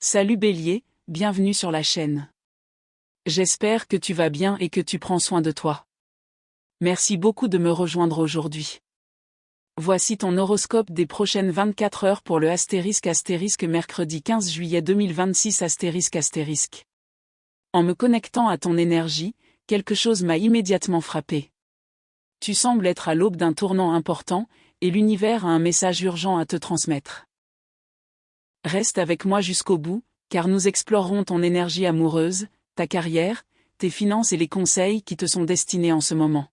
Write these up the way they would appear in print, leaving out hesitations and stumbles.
Salut Bélier, bienvenue sur la chaîne. J'espère que tu vas bien et que tu prends soin de toi. Merci beaucoup de me rejoindre aujourd'hui. Voici ton horoscope des prochaines 24 heures pour le ** mercredi 15 juillet 2026 ***. En me connectant à ton énergie, quelque chose m'a immédiatement frappé. Tu sembles être à l'aube d'un tournant important, et l'univers a un message urgent à te transmettre. Reste avec moi jusqu'au bout, car nous explorerons ton énergie amoureuse, ta carrière, tes finances et les conseils qui te sont destinés en ce moment.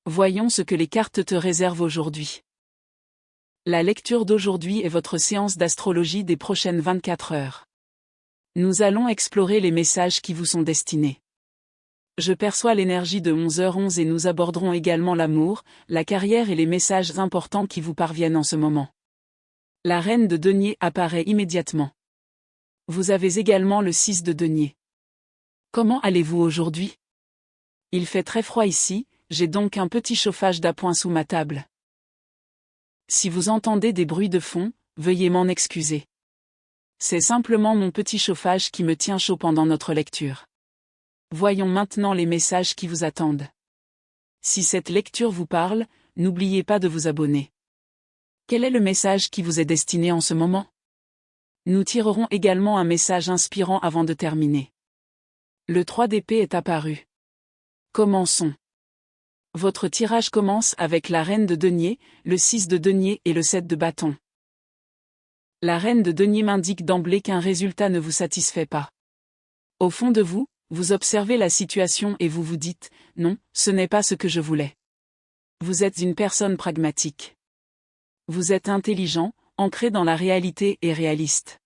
Voyons ce que les cartes te réservent aujourd'hui. La lecture d'aujourd'hui est votre séance d'astrologie des prochaines 24 heures. Nous allons explorer les messages qui vous sont destinés. Je perçois l'énergie de 11h11 et nous aborderons également l'amour, la carrière et les messages importants qui vous parviennent en ce moment. La reine de denier apparaît immédiatement. Vous avez également le 6 de denier. Comment allez-vous aujourd'hui? Il fait très froid ici, j'ai donc un petit chauffage d'appoint sous ma table. Si vous entendez des bruits de fond, veuillez m'en excuser. C'est simplement mon petit chauffage qui me tient chaud pendant notre lecture. Voyons maintenant les messages qui vous attendent. Si cette lecture vous parle, n'oubliez pas de vous abonner. Quel est le message qui vous est destiné en ce moment? Nous tirerons également un message inspirant avant de terminer. Le 3 d'épée est apparu. Commençons. Votre tirage commence avec la reine de denier, le 6 de denier et le 7 de bâton. La reine de denier m'indique d'emblée qu'un résultat ne vous satisfait pas. Au fond de vous, vous observez la situation et vous vous dites « Non, ce n'est pas ce que je voulais ». Vous êtes une personne pragmatique. Vous êtes intelligent, ancré dans la réalité et réaliste.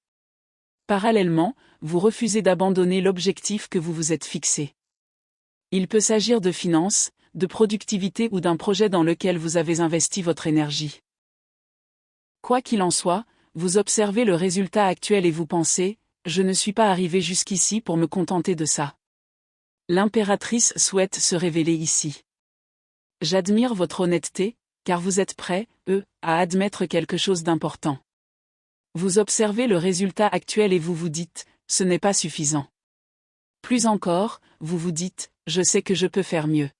Parallèlement, vous refusez d'abandonner l'objectif que vous vous êtes fixé. Il peut s'agir de finances, de productivité ou d'un projet dans lequel vous avez investi votre énergie. Quoi qu'il en soit, vous observez le résultat actuel et vous pensez « Je ne suis pas arrivé jusqu'ici pour me contenter de ça ». L'impératrice souhaite se révéler ici. J'admire votre honnêteté, car vous êtes prêt, à admettre quelque chose d'important. Vous observez le résultat actuel et vous vous dites, ce n'est pas suffisant. Plus encore, vous vous dites, je sais que je peux faire mieux.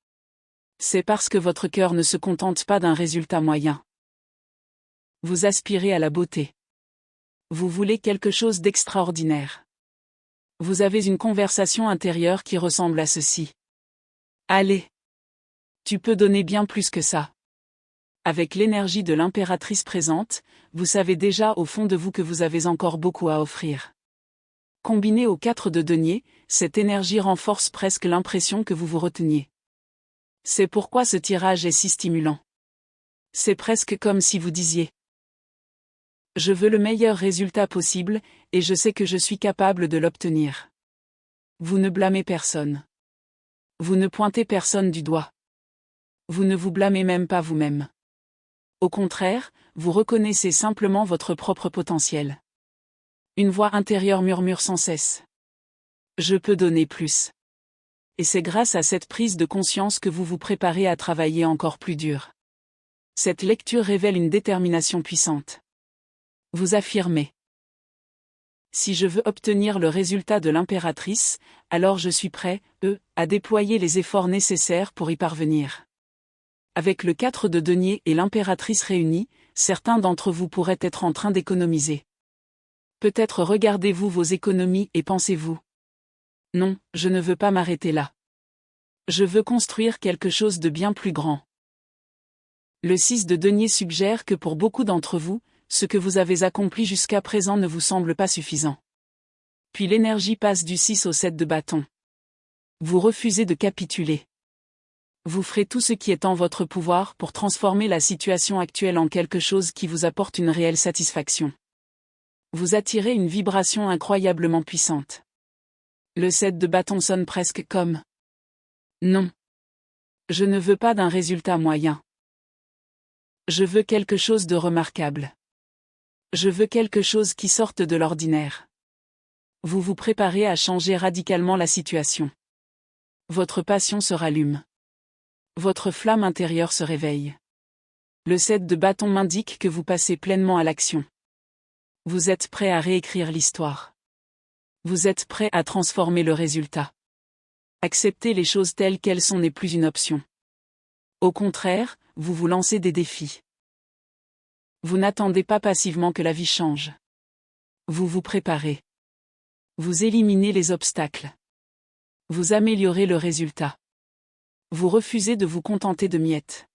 C'est parce que votre cœur ne se contente pas d'un résultat moyen. Vous aspirez à la beauté. Vous voulez quelque chose d'extraordinaire. Vous avez une conversation intérieure qui ressemble à ceci. Allez. Tu peux donner bien plus que ça. Avec l'énergie de l'impératrice présente, vous savez déjà au fond de vous que vous avez encore beaucoup à offrir. Combiné au 4 de denier, cette énergie renforce presque l'impression que vous vous reteniez. C'est pourquoi ce tirage est si stimulant. C'est presque comme si vous disiez « Je veux le meilleur résultat possible, et je sais que je suis capable de l'obtenir. » Vous ne blâmez personne. Vous ne pointez personne du doigt. Vous ne vous blâmez même pas vous-même. Au contraire, vous reconnaissez simplement votre propre potentiel. Une voix intérieure murmure sans cesse. Je peux donner plus. Et c'est grâce à cette prise de conscience que vous vous préparez à travailler encore plus dur. Cette lecture révèle une détermination puissante. Vous affirmez. Si je veux obtenir le résultat de l'impératrice, alors je suis prêt, à déployer les efforts nécessaires pour y parvenir. Avec le 4 de denier et l'impératrice réunis, certains d'entre vous pourraient être en train d'économiser. Peut-être regardez-vous vos économies et pensez-vous. Non, je ne veux pas m'arrêter là. Je veux construire quelque chose de bien plus grand. Le 6 de denier suggère que pour beaucoup d'entre vous, ce que vous avez accompli jusqu'à présent ne vous semble pas suffisant. Puis l'énergie passe du 6 au 7 de bâton. Vous refusez de capituler. Vous ferez tout ce qui est en votre pouvoir pour transformer la situation actuelle en quelque chose qui vous apporte une réelle satisfaction. Vous attirez une vibration incroyablement puissante. Le 7 de bâton sonne presque comme « Non. Je ne veux pas d'un résultat moyen. Je veux quelque chose de remarquable. Je veux quelque chose qui sorte de l'ordinaire. » Vous vous préparez à changer radicalement la situation. Votre passion se rallume. Votre flamme intérieure se réveille. Le 7 de bâton m'indique que vous passez pleinement à l'action. Vous êtes prêt à réécrire l'histoire. Vous êtes prêt à transformer le résultat. Accepter les choses telles qu'elles sont n'est plus une option. Au contraire, vous vous lancez des défis. Vous n'attendez pas passivement que la vie change. Vous vous préparez. Vous éliminez les obstacles. Vous améliorez le résultat. Vous refusez de vous contenter de miettes.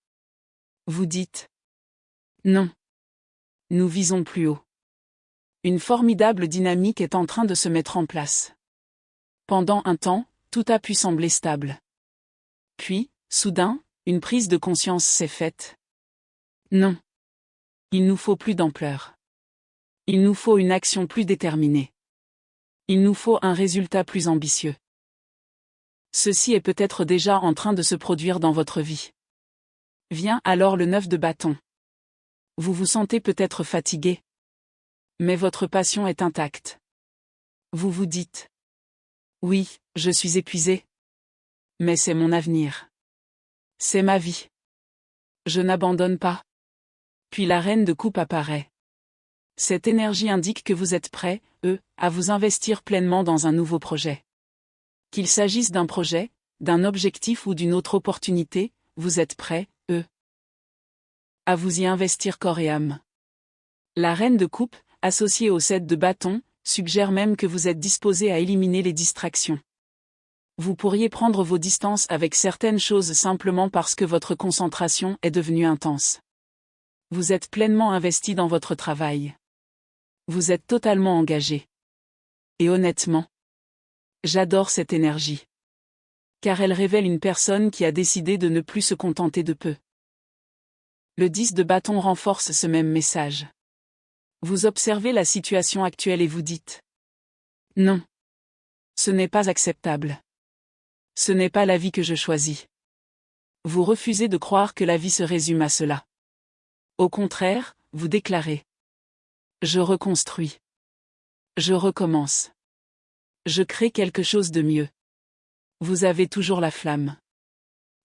Vous dites « Non. Nous visons plus haut ». Une formidable dynamique est en train de se mettre en place. Pendant un temps, tout a pu sembler stable. Puis, soudain, une prise de conscience s'est faite. Non. Il nous faut plus d'ampleur. Il nous faut une action plus déterminée. Il nous faut un résultat plus ambitieux. Ceci est peut-être déjà en train de se produire dans votre vie. Vient alors le 9 de bâton. Vous vous sentez peut-être fatigué. Mais votre passion est intacte. Vous vous dites « Oui, je suis épuisé. Mais c'est mon avenir. C'est ma vie. Je n'abandonne pas. » Puis la reine de coupe apparaît. Cette énergie indique que vous êtes prêt, à vous investir pleinement dans un nouveau projet. Qu'il s'agisse d'un projet, d'un objectif ou d'une autre opportunité, vous êtes prêt, à vous y investir corps et âme. La reine de coupe, associée au 7 de bâton, suggère même que vous êtes disposé à éliminer les distractions. Vous pourriez prendre vos distances avec certaines choses simplement parce que votre concentration est devenue intense. Vous êtes pleinement investi dans votre travail. Vous êtes totalement engagé. Et honnêtement, j'adore cette énergie. Car elle révèle une personne qui a décidé de ne plus se contenter de peu. Le 10 de bâton renforce ce même message. Vous observez la situation actuelle et vous dites « Non. Ce n'est pas acceptable. Ce n'est pas la vie que je choisis. » Vous refusez de croire que la vie se résume à cela. Au contraire, vous déclarez « Je reconstruis. Je recommence. Je crée quelque chose de mieux. » Vous avez toujours la flamme.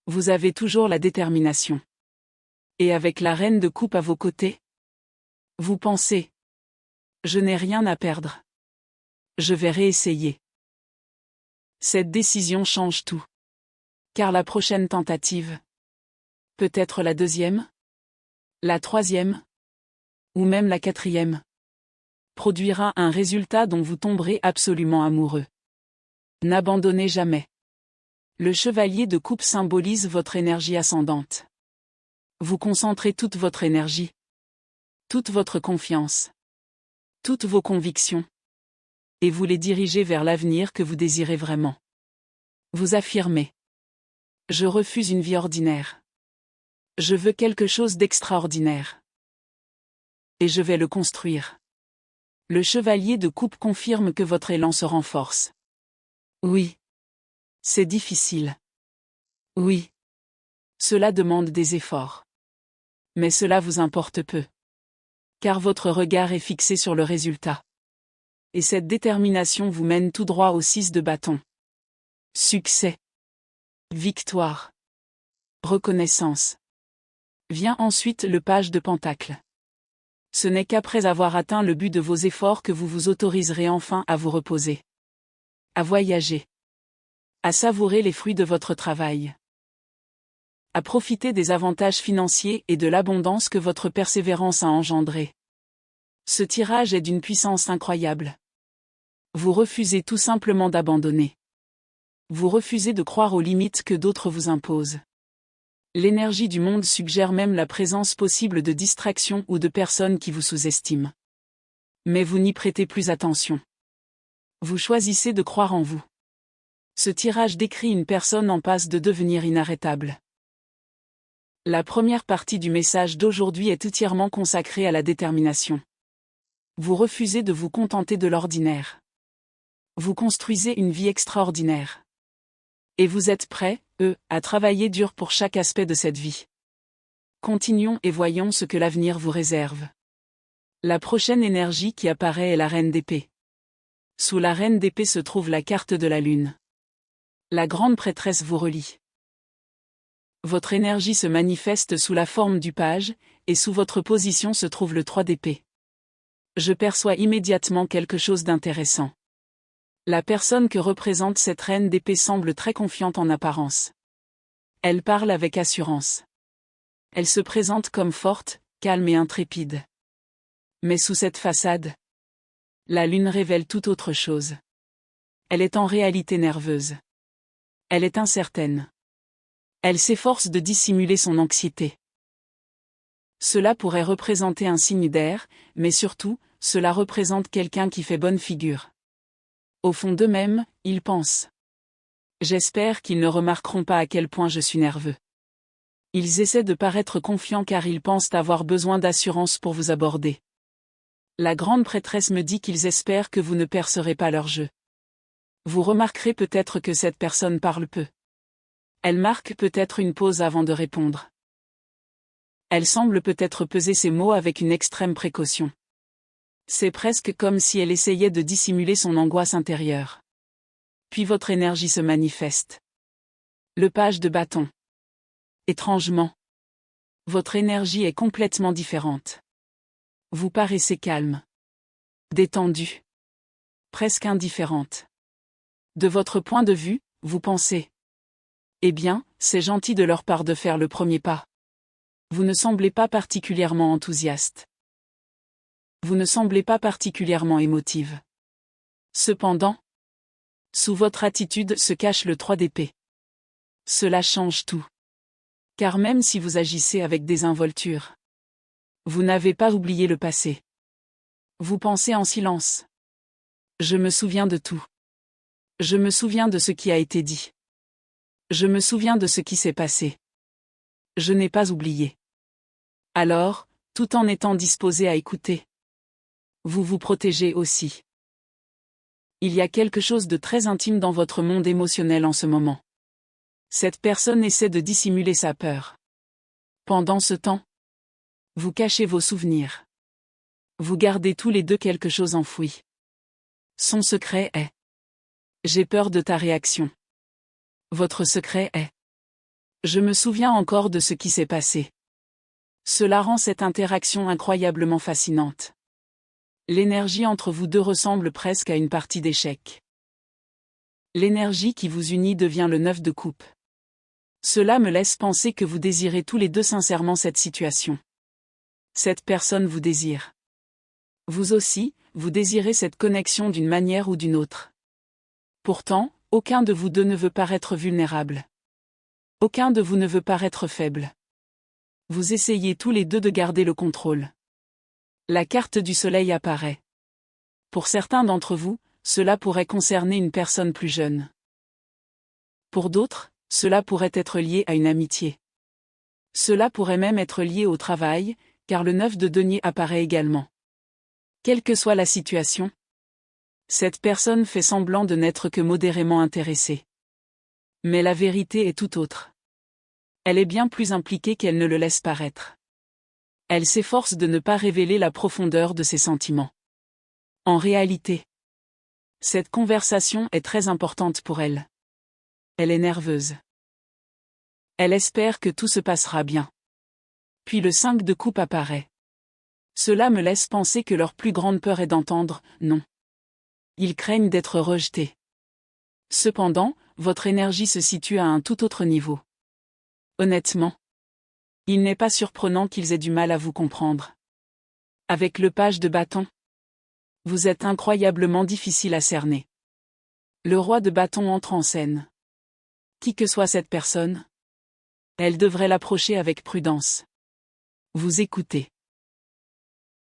Vous avez toujours la détermination. Et avec la reine de coupe à vos côtés, vous pensez « Je n'ai rien à perdre. Je vais réessayer. » Cette décision change tout. Car la prochaine tentative, peut-être la deuxième, la troisième, ou même la quatrième, produira un résultat dont vous tomberez absolument amoureux. N'abandonnez jamais. Le chevalier de coupe symbolise votre énergie ascendante. Vous concentrez toute votre énergie, toute votre confiance, toutes vos convictions, et vous les dirigez vers l'avenir que vous désirez vraiment. Vous affirmez « Je refuse une vie ordinaire. Je veux quelque chose d'extraordinaire. Et je vais le construire. » Le chevalier de coupe confirme que votre élan se renforce. Oui. C'est difficile. Oui. Cela demande des efforts. Mais cela vous importe peu. Car votre regard est fixé sur le résultat. Et cette détermination vous mène tout droit au 6 de bâton. Succès. Victoire. Reconnaissance. Vient ensuite le page de pentacle. Ce n'est qu'après avoir atteint le but de vos efforts que vous vous autoriserez enfin à vous reposer. À voyager. À savourer les fruits de votre travail. À profiter des avantages financiers et de l'abondance que votre persévérance a engendré. Ce tirage est d'une puissance incroyable. Vous refusez tout simplement d'abandonner. Vous refusez de croire aux limites que d'autres vous imposent. L'énergie du monde suggère même la présence possible de distractions ou de personnes qui vous sous-estiment. Mais vous n'y prêtez plus attention. Vous choisissez de croire en vous. Ce tirage décrit une personne en passe de devenir inarrêtable. La première partie du message d'aujourd'hui est entièrement consacrée à la détermination. Vous refusez de vous contenter de l'ordinaire. Vous construisez une vie extraordinaire. Et vous êtes prêts, à travailler dur pour chaque aspect de cette vie. Continuons et voyons ce que l'avenir vous réserve. La prochaine énergie qui apparaît est la reine d'épée. Sous la reine d'épée se trouve la carte de la lune. La grande prêtresse vous relie. Votre énergie se manifeste sous la forme du page, et sous votre position se trouve le 3 d'épée. Je perçois immédiatement quelque chose d'intéressant. La personne que représente cette reine d'épée semble très confiante en apparence. Elle parle avec assurance. Elle se présente comme forte, calme et intrépide. Mais sous cette façade, la lune révèle tout autre chose. Elle est en réalité nerveuse. Elle est incertaine. Elle s'efforce de dissimuler son anxiété. Cela pourrait représenter un signe d'air, mais surtout, cela représente quelqu'un qui fait bonne figure. Au fond d'eux-mêmes, ils pensent. J'espère qu'ils ne remarqueront pas à quel point je suis nerveux. Ils essaient de paraître confiants car ils pensent avoir besoin d'assurance pour vous aborder. La grande prêtresse me dit qu'ils espèrent que vous ne percerez pas leur jeu. Vous remarquerez peut-être que cette personne parle peu. Elle marque peut-être une pause avant de répondre. Elle semble peut-être peser ses mots avec une extrême précaution. C'est presque comme si elle essayait de dissimuler son angoisse intérieure. Puis votre énergie se manifeste. Le page de bâton. Étrangement, votre énergie est complètement différente. Vous paraissez calme, détendu, presque indifférente. De votre point de vue, vous pensez. Eh bien, c'est gentil de leur part de faire le premier pas. Vous ne semblez pas particulièrement enthousiaste. Vous ne semblez pas particulièrement émotive. Cependant, sous votre attitude se cache le 3 d'épée. Cela change tout. Car même si vous agissez avec désinvolture, vous n'avez pas oublié le passé. Vous pensez en silence. Je me souviens de tout. Je me souviens de ce qui a été dit. Je me souviens de ce qui s'est passé. Je n'ai pas oublié. Alors, tout en étant disposé à écouter, vous vous protégez aussi. Il y a quelque chose de très intime dans votre monde émotionnel en ce moment. Cette personne essaie de dissimuler sa peur. Pendant ce temps, vous cachez vos souvenirs. Vous gardez tous les deux quelque chose enfoui. Son secret est: j'ai peur de ta réaction. Votre secret est: je me souviens encore de ce qui s'est passé. Cela rend cette interaction incroyablement fascinante. L'énergie entre vous deux ressemble presque à une partie d'échecs. L'énergie qui vous unit devient le 9 de coupe. Cela me laisse penser que vous désirez tous les deux sincèrement cette situation. Cette personne vous désire. Vous aussi, vous désirez cette connexion d'une manière ou d'une autre. Pourtant, aucun de vous deux ne veut paraître vulnérable. Aucun de vous ne veut paraître faible. Vous essayez tous les deux de garder le contrôle. La carte du soleil apparaît. Pour certains d'entre vous, cela pourrait concerner une personne plus jeune. Pour d'autres, cela pourrait être lié à une amitié. Cela pourrait même être lié au travail, car le 9 de denier apparaît également. Quelle que soit la situation, cette personne fait semblant de n'être que modérément intéressée. Mais la vérité est tout autre. Elle est bien plus impliquée qu'elle ne le laisse paraître. Elle s'efforce de ne pas révéler la profondeur de ses sentiments. En réalité, cette conversation est très importante pour elle. Elle est nerveuse. Elle espère que tout se passera bien. Puis le 5 de coupe apparaît. Cela me laisse penser que leur plus grande peur est d'entendre « non ». Ils craignent d'être rejetés. Cependant, votre énergie se situe à un tout autre niveau. Honnêtement, il n'est pas surprenant qu'ils aient du mal à vous comprendre. Avec le page de bâton, vous êtes incroyablement difficile à cerner. Le roi de bâton entre en scène. Qui que soit cette personne, elle devrait l'approcher avec prudence. Vous écoutez.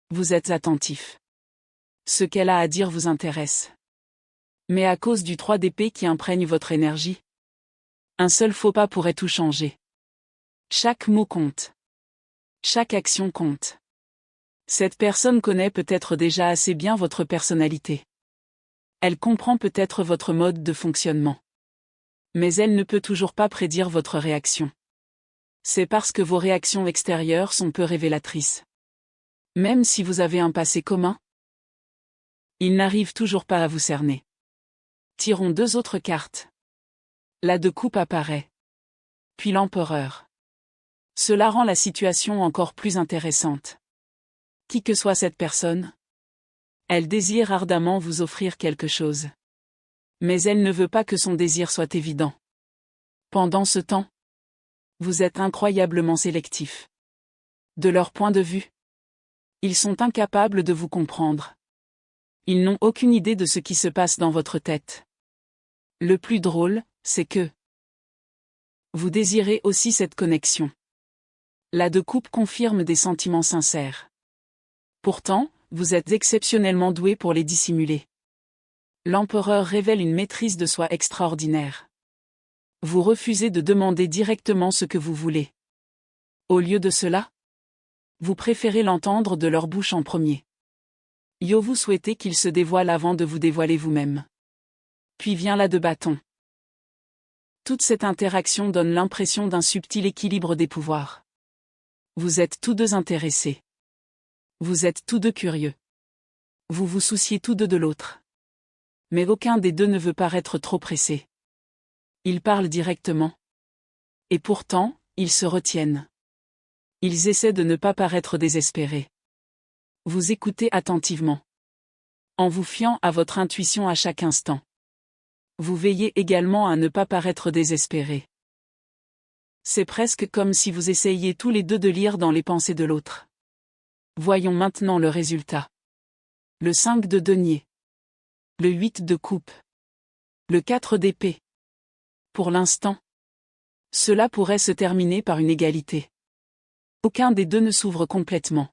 Vous êtes attentif. Ce qu'elle a à dire vous intéresse. Mais à cause du 3 d'épée qui imprègne votre énergie, un seul faux pas pourrait tout changer. Chaque mot compte. Chaque action compte. Cette personne connaît peut-être déjà assez bien votre personnalité. Elle comprend peut-être votre mode de fonctionnement. Mais elle ne peut toujours pas prédire votre réaction. C'est parce que vos réactions extérieures sont peu révélatrices. Même si vous avez un passé commun, ils n'arrivent toujours pas à vous cerner. Tirons 2 autres cartes. La de coupe apparaît. Puis l'empereur. Cela rend la situation encore plus intéressante. Qui que soit cette personne, elle désire ardemment vous offrir quelque chose. Mais elle ne veut pas que son désir soit évident. Pendant ce temps, vous êtes incroyablement sélectif. De leur point de vue, ils sont incapables de vous comprendre. Ils n'ont aucune idée de ce qui se passe dans votre tête. Le plus drôle, c'est que vous désirez aussi cette connexion. La de couple confirme des sentiments sincères. Pourtant, vous êtes exceptionnellement doué pour les dissimuler. L'empereur révèle une maîtrise de soi extraordinaire. Vous refusez de demander directement ce que vous voulez. Au lieu de cela, vous préférez l'entendre de leur bouche en premier. Vous souhaitez qu'il se dévoile avant de vous dévoiler vous-même. Puis vient la de bâton. Toute cette interaction donne l'impression d'un subtil équilibre des pouvoirs. Vous êtes tous deux intéressés. Vous êtes tous deux curieux. Vous vous souciez tous deux de l'autre. Mais aucun des deux ne veut paraître trop pressé. Ils parlent directement. Et pourtant, ils se retiennent. Ils essaient de ne pas paraître désespérés. Vous écoutez attentivement. En vous fiant à votre intuition à chaque instant. Vous veillez également à ne pas paraître désespéré. C'est presque comme si vous essayiez tous les deux de lire dans les pensées de l'autre. Voyons maintenant le résultat. Le 5 de denier. Le 8 de coupe. Le 4 d'épée. Pour l'instant, cela pourrait se terminer par une égalité. Aucun des deux ne s'ouvre complètement.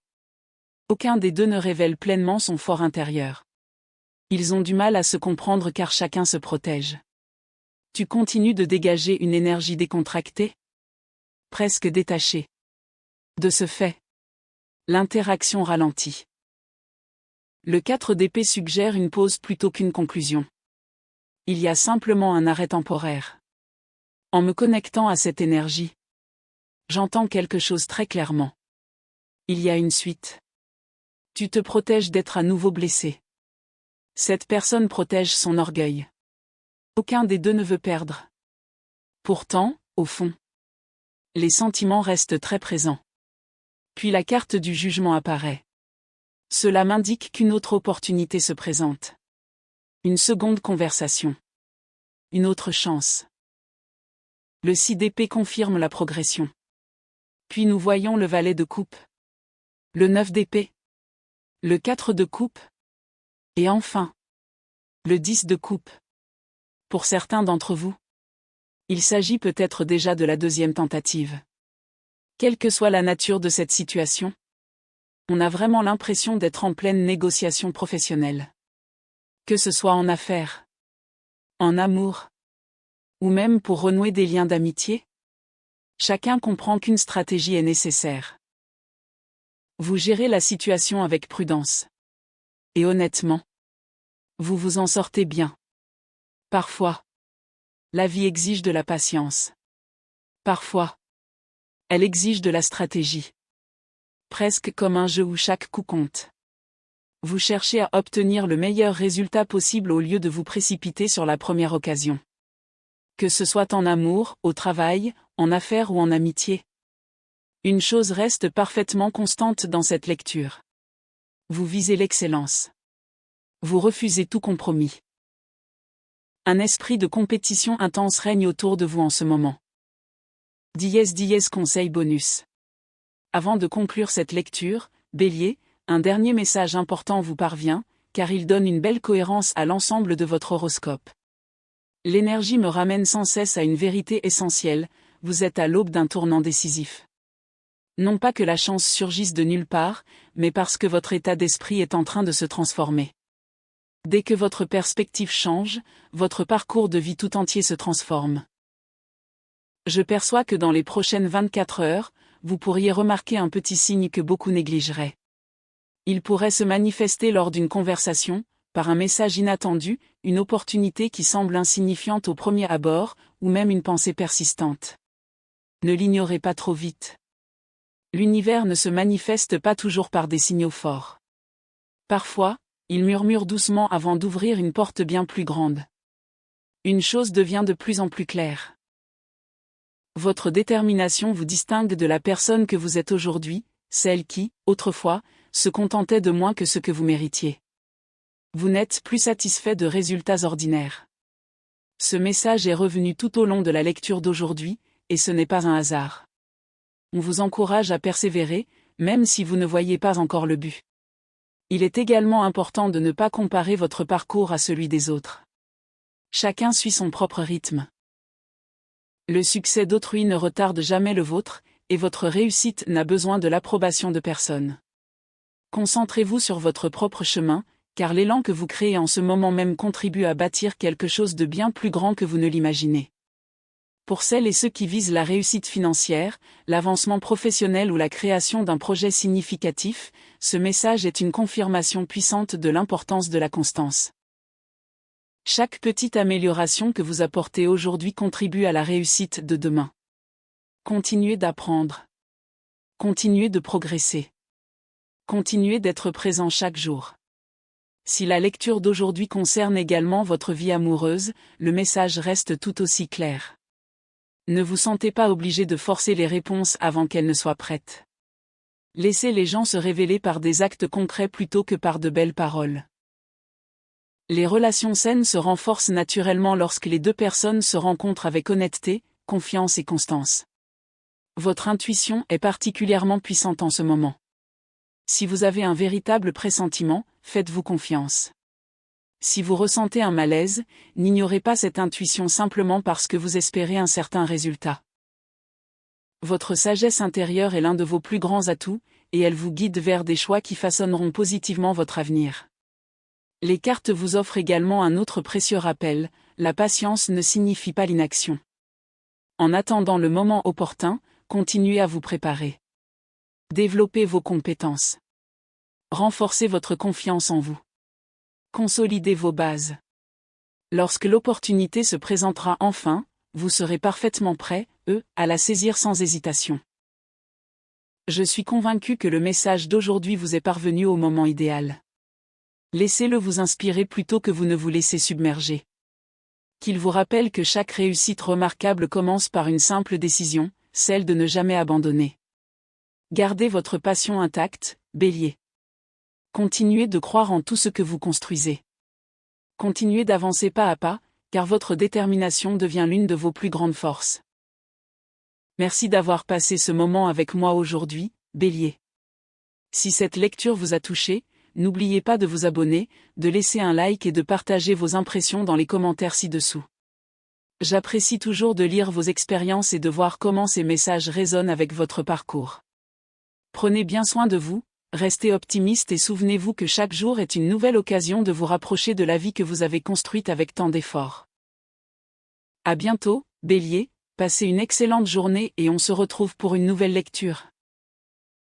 Aucun des deux ne révèle pleinement son fort intérieur. Ils ont du mal à se comprendre car chacun se protège. Tu continues de dégager une énergie décontractée, presque détachée. De ce fait, l'interaction ralentit. Le 4 d'épée suggère une pause plutôt qu'une conclusion. Il y a simplement un arrêt temporaire. En me connectant à cette énergie, j'entends quelque chose très clairement. Il y a une suite. Tu te protèges d'être à nouveau blessé. Cette personne protège son orgueil. Aucun des deux ne veut perdre. Pourtant, au fond, les sentiments restent très présents. Puis la carte du jugement apparaît. Cela m'indique qu'une autre opportunité se présente. Une seconde conversation. Une autre chance. Le 6 d'épée confirme la progression. Puis nous voyons le valet de coupe. Le 9 d'épée. Le 4 de coupe. Et enfin, le 10 de coupe. Pour certains d'entre vous, il s'agit peut-être déjà de la deuxième tentative. Quelle que soit la nature de cette situation, on a vraiment l'impression d'être en pleine négociation professionnelle. Que ce soit en affaires, en amour, ou même pour renouer des liens d'amitié, chacun comprend qu'une stratégie est nécessaire. Vous gérez la situation avec prudence. Et honnêtement, vous vous en sortez bien. Parfois, la vie exige de la patience. Parfois, elle exige de la stratégie. Presque comme un jeu où chaque coup compte. Vous cherchez à obtenir le meilleur résultat possible au lieu de vous précipiter sur la première occasion. Que ce soit en amour, au travail, en affaires ou en amitié. Une chose reste parfaitement constante dans cette lecture. Vous visez l'excellence. Vous refusez tout compromis. Un esprit de compétition intense règne autour de vous en ce moment. Conseil bonus. Avant de conclure cette lecture, Bélier, un dernier message important vous parvient, car il donne une belle cohérence à l'ensemble de votre horoscope. L'énergie me ramène sans cesse à une vérité essentielle, vous êtes à l'aube d'un tournant décisif. Non pas que la chance surgisse de nulle part, mais parce que votre état d'esprit est en train de se transformer. Dès que votre perspective change, votre parcours de vie tout entier se transforme. Je perçois que dans les prochaines 24 heures, vous pourriez remarquer un petit signe que beaucoup négligeraient. Il pourrait se manifester lors d'une conversation, par un message inattendu, une opportunité qui semble insignifiante au premier abord, ou même une pensée persistante. Ne l'ignorez pas trop vite. L'univers ne se manifeste pas toujours par des signaux forts. Parfois, il murmure doucement avant d'ouvrir une porte bien plus grande. Une chose devient de plus en plus claire. Votre détermination vous distingue de la personne que vous êtes aujourd'hui, celle qui, autrefois, se contentait de moins que ce que vous méritiez. Vous n'êtes plus satisfait de résultats ordinaires. Ce message est revenu tout au long de la lecture d'aujourd'hui, et ce n'est pas un hasard. On vous encourage à persévérer, même si vous ne voyez pas encore le but. Il est également important de ne pas comparer votre parcours à celui des autres. Chacun suit son propre rythme. Le succès d'autrui ne retarde jamais le vôtre, et votre réussite n'a besoin de l'approbation de personne. Concentrez-vous sur votre propre chemin, car l'élan que vous créez en ce moment même contribue à bâtir quelque chose de bien plus grand que vous ne l'imaginez. Pour celles et ceux qui visent la réussite financière, l'avancement professionnel ou la création d'un projet significatif, ce message est une confirmation puissante de l'importance de la constance. Chaque petite amélioration que vous apportez aujourd'hui contribue à la réussite de demain. Continuez d'apprendre. Continuez de progresser. Continuez d'être présent chaque jour. Si la lecture d'aujourd'hui concerne également votre vie amoureuse, le message reste tout aussi clair. Ne vous sentez pas obligé de forcer les réponses avant qu'elles ne soient prêtes. Laissez les gens se révéler par des actes concrets plutôt que par de belles paroles. Les relations saines se renforcent naturellement lorsque les deux personnes se rencontrent avec honnêteté, confiance et constance. Votre intuition est particulièrement puissante en ce moment. Si vous avez un véritable pressentiment, faites-vous confiance. Si vous ressentez un malaise, n'ignorez pas cette intuition simplement parce que vous espérez un certain résultat. Votre sagesse intérieure est l'un de vos plus grands atouts, et elle vous guide vers des choix qui façonneront positivement votre avenir. Les cartes vous offrent également un autre précieux rappel, la patience ne signifie pas l'inaction. En attendant le moment opportun, continuez à vous préparer. Développez vos compétences. Renforcez votre confiance en vous. Consolidez vos bases. Lorsque l'opportunité se présentera enfin, vous serez parfaitement prêt, à la saisir sans hésitation. Je suis convaincu que le message d'aujourd'hui vous est parvenu au moment idéal. Laissez-le vous inspirer plutôt que vous ne vous laissez submerger. Qu'il vous rappelle que chaque réussite remarquable commence par une simple décision, celle de ne jamais abandonner. Gardez votre passion intacte, Bélier. Continuez de croire en tout ce que vous construisez. Continuez d'avancer pas à pas, car votre détermination devient l'une de vos plus grandes forces. Merci d'avoir passé ce moment avec moi aujourd'hui, Bélier. Si cette lecture vous a touché, n'oubliez pas de vous abonner, de laisser un like et de partager vos impressions dans les commentaires ci-dessous. J'apprécie toujours de lire vos expériences et de voir comment ces messages résonnent avec votre parcours. Prenez bien soin de vous, restez optimiste et souvenez-vous que chaque jour est une nouvelle occasion de vous rapprocher de la vie que vous avez construite avec tant d'efforts. À bientôt, Bélier, passez une excellente journée et on se retrouve pour une nouvelle lecture.